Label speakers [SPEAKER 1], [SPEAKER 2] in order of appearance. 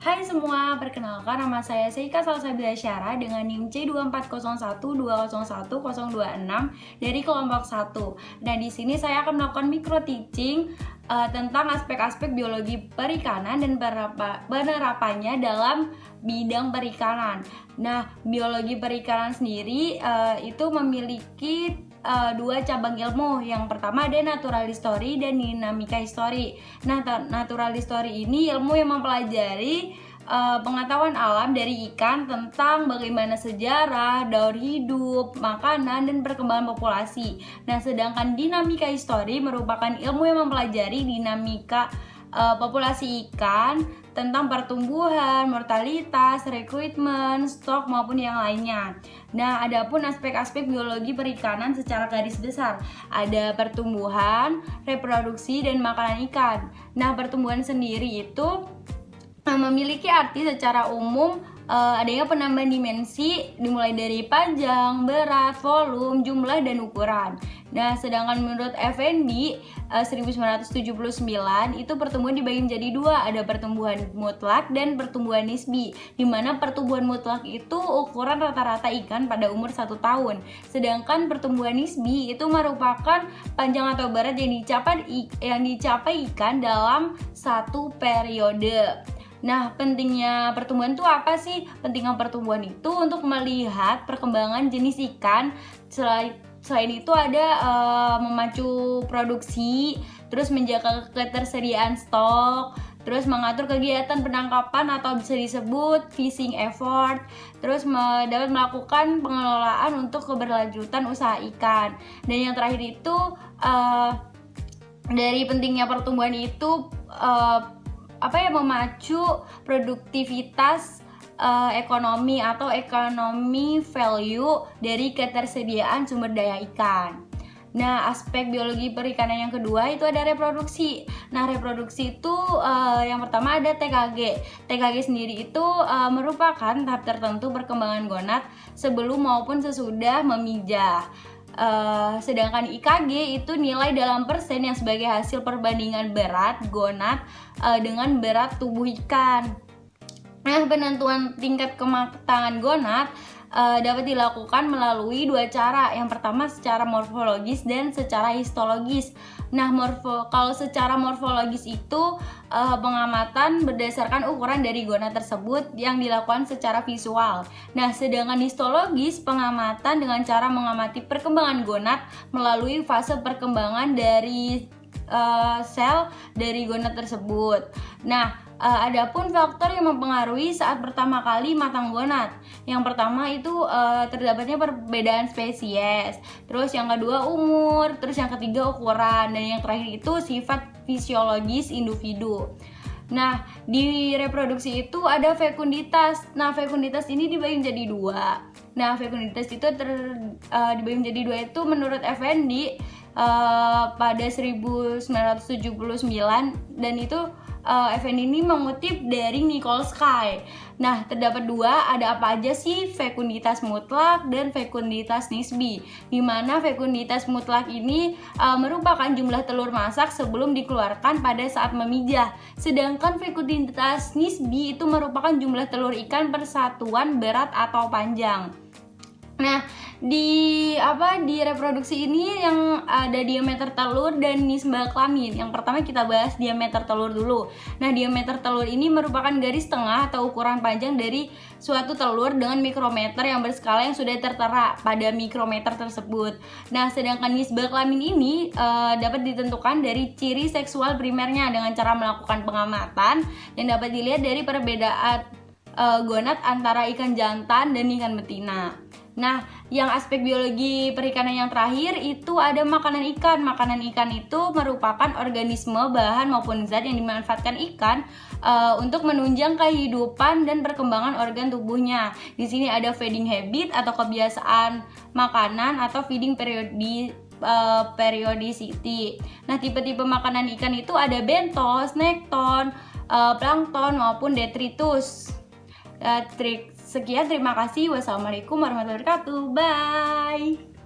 [SPEAKER 1] Hai semua, perkenalkan nama saya Seika Salsabila Syara dengan NIM C240120101026 dari kelompok 1. Nah, di sini saya akan melakukan micro teaching tentang aspek-aspek biologi perikanan dan penerapannya dalam bidang perikanan. Nah, biologi perikanan sendiri itu memiliki dua cabang ilmu. Yang pertama ada natural history dan dinamika history. Nah, natural history ini ilmu yang mempelajari pengetahuan alam dari ikan tentang bagaimana sejarah, daur hidup, makanan, dan perkembangan populasi. Nah, sedangkan dinamika history merupakan ilmu yang mempelajari dinamika populasi ikan tentang pertumbuhan, mortalitas, rekrutmen, stok maupun yang lainnya. Nah, adapun aspek-aspek biologi perikanan secara garis besar ada pertumbuhan, reproduksi, dan makanan ikan. Nah, pertumbuhan sendiri itu memiliki arti secara umum adanya penambahan dimensi dimulai dari panjang, berat, volume, jumlah, dan ukuran. Nah, sedangkan menurut Effendi 1979 itu pertumbuhan dibagi menjadi dua, ada pertumbuhan mutlak dan pertumbuhan nisbi, di mana pertumbuhan mutlak itu ukuran rata-rata ikan pada umur 1 tahun, sedangkan pertumbuhan nisbi itu merupakan panjang atau berat yang dicapai ikan dalam satu periode. Nah, pentingnya pertumbuhan itu apa sih? Pentingnya pertumbuhan itu untuk melihat perkembangan jenis ikan. Selain itu ada memacu produksi, terus menjaga ketersediaan stok, terus mengatur kegiatan penangkapan atau bisa disebut fishing effort, terus dapat melakukan pengelolaan untuk keberlanjutan usaha ikan. Dan yang terakhir itu dari pentingnya pertumbuhan itu memacu produktivitas ekonomi atau ekonomi value dari ketersediaan sumber daya ikan. Nah, aspek biologi perikanan yang kedua itu ada reproduksi. Nah, reproduksi itu yang pertama ada TKG. TKG sendiri itu merupakan tahap tertentu perkembangan gonad sebelum maupun sesudah memijah. Sedangkan IKG itu nilai dalam persen yang sebagai hasil perbandingan berat gonad dengan berat tubuh ikan. Nah, penentuan tingkat kematangan gonad dapat dilakukan melalui dua cara. Yang pertama secara morfologis dan secara histologis. Nah, kalau secara morfologis itu pengamatan berdasarkan ukuran dari gonad tersebut yang dilakukan secara visual. Nah, sedangkan histologis pengamatan dengan cara mengamati perkembangan gonad melalui fase perkembangan dari sel dari gonad tersebut. Nah, adapun faktor yang mempengaruhi saat pertama kali matang gonad. Yang pertama itu terdapatnya perbedaan spesies, terus yang kedua umur, terus yang ketiga ukuran, dan yang terakhir itu sifat fisiologis individu. Nah, di reproduksi itu ada fekunditas. Nah, fekunditas ini dibagi menjadi dua. Nah, fekunditas itu dibagi menjadi dua itu menurut Effendi pada 1979, dan itu Effendi ini mengutip dari Nikolsky. Nah, terdapat dua, ada apa aja sih fekunditas mutlak dan fekunditas nisbi, di mana fekunditas mutlak ini merupakan jumlah telur masak sebelum dikeluarkan pada saat memijah, sedangkan fekunditas nisbi itu merupakan jumlah telur ikan per satuan berat atau panjang. Nah, di reproduksi ini yang ada diameter telur dan nisbah kelamin. Yang pertama kita bahas diameter telur dulu. Nah, diameter telur ini merupakan garis tengah atau ukuran panjang dari suatu telur dengan mikrometer yang berskala yang sudah tertera pada mikrometer tersebut. Nah, sedangkan nisbah kelamin ini dapat ditentukan dari ciri seksual primernya dengan cara melakukan pengamatan yang dapat dilihat dari perbedaan gonad antara ikan jantan dan ikan betina. Nah, yang aspek biologi perikanan yang terakhir itu ada makanan ikan. Makanan ikan itu merupakan organisme, bahan maupun zat yang dimanfaatkan ikan untuk menunjang kehidupan dan perkembangan organ tubuhnya. Di sini ada feeding habit atau kebiasaan makanan atau feeding periodicity. Nah, tipe-tipe makanan ikan itu ada bentos, nekton, plankton maupun detritus. Sekian, terima kasih. Wassalamualaikum warahmatullahi wabarakatuh. Bye.